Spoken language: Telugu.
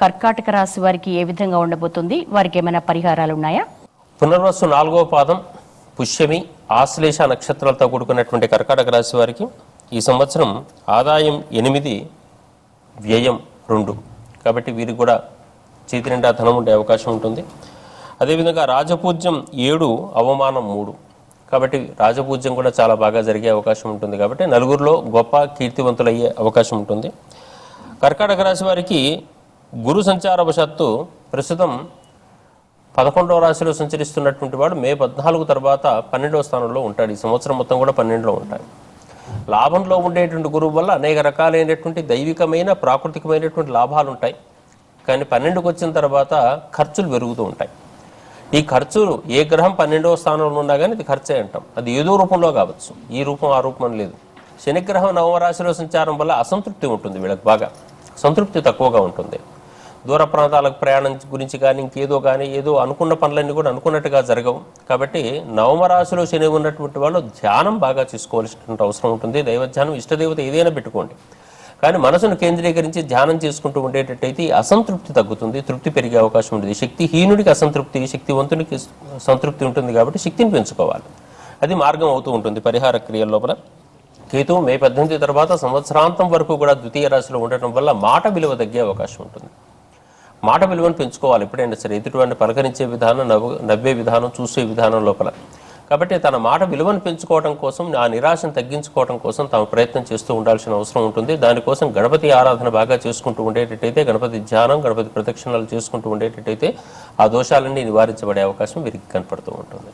కర్కాటక రాశి వారికి ఏ విధంగా ఉండబోతుంది? వారికి ఏమైనా పరిహారాలు ఉన్నాయా? పునర్వసు 4వ పాదం, పుష్యమి, ఆశ్లేష నక్షత్రాలతో కూడుకున్నటువంటి కర్కాటక రాశి వారికి ఈ సంవత్సరం ఆదాయం 8, వ్యయం 2. కాబట్టి వీరికి కూడా చేతి నిండా ధనం ఉండే అవకాశం ఉంటుంది. అదేవిధంగా రాజపూజ్యం 7, అవమానం 3. కాబట్టి రాజపూజ్యం కూడా చాలా బాగా జరిగే అవకాశం ఉంటుంది. కాబట్టి నలుగురిలో గొప్ప కీర్తివంతులు అయ్యే అవకాశం ఉంటుంది. కర్కాటక రాశి వారికి గురు సంచారవశాత్తు ప్రస్తుతం 11వ రాశిలో సంచరిస్తున్నటువంటి వాడు మే 14 తర్వాత 12వ స్థానంలో ఉంటాడు. ఈ సంవత్సరం మొత్తం కూడా 12లో ఉంటాడు. లాభంలో ఉండేటువంటి గురువు వల్ల అనేక రకాలైనటువంటి దైవికమైన ప్రాకృతికమైనటువంటి లాభాలు ఉంటాయి. కానీ 12కు వచ్చిన తర్వాత ఖర్చులు పెరుగుతూ ఉంటాయి. ఈ ఖర్చులు ఏ గ్రహం 12వ స్థానంలో ఉన్నా కానీ ఇది ఖర్చే అంటాం. అది ఏదో రూపంలో కావచ్చు, ఈ రూపం ఆ రూపం అని లేదు. శనిగ్రహం 9వ రాశిలో సంచారం వల్ల అసంతృప్తి ఉంటుంది, వీళ్ళకి బాగా సంతృప్తి తక్కువగా ఉంటుంది. దూర ప్రాంతాలకు ప్రయాణం గురించి కానీ ఇంకేదో కానీ ఏదో అనుకున్న పనులన్నీ కూడా అనుకున్నట్టుగా జరగవు. కాబట్టి 9వ రాశిలో శని ఉన్నటువంటి వాళ్ళు ధ్యానం బాగా చేసుకోవాల్సినటువంటి అవసరం ఉంటుంది. దైవధ్యానం, ఇష్టదేవత ఏదైనా పెట్టుకోండి, కానీ మనసును కేంద్రీకరించి ధ్యానం చేసుకుంటూ ఉండేటట్టయితే అసంతృప్తి తగ్గుతుంది, తృప్తి పెరిగే అవకాశం ఉంటుంది. శక్తిహీనుడికి అసంతృప్తి, శక్తివంతునికి సంతృప్తి ఉంటుంది. కాబట్టి శక్తిని పెంచుకోవాలి, అది మార్గం అవుతూ ఉంటుంది. పరిహార క్రియల లోపల కేతువు మే 18 తర్వాత సంవత్సరాంతం వరకు కూడా ద్వితీయ రాశిలో ఉండటం వల్ల మాట విలువ తగ్గే అవకాశం ఉంటుంది. మాట విలువను పెంచుకోవాలి ఎప్పుడైనా సరే. ఎదుటివాడిని పలకరించే విధానం, నవ్వే విధానం, చూసే విధానం లోపల. కాబట్టి తన మాట విలువను పెంచుకోవడం కోసం, ఆ నిరాశను తగ్గించుకోవడం కోసం తాము ప్రయత్నం చేస్తూ ఉండాల్సిన అవసరం ఉంటుంది. దానికోసం గణపతి ఆరాధన బాగా చేసుకుంటూ ఉండేటట్టయితే, గణపతి ధ్యానం, గణపతి ప్రదక్షిణాలు చేసుకుంటూ ఉండేటట్టయితే ఆ దోషాలన్నీ నివారించబడే అవకాశం వీరికి కనపడుతూ ఉంటుంది.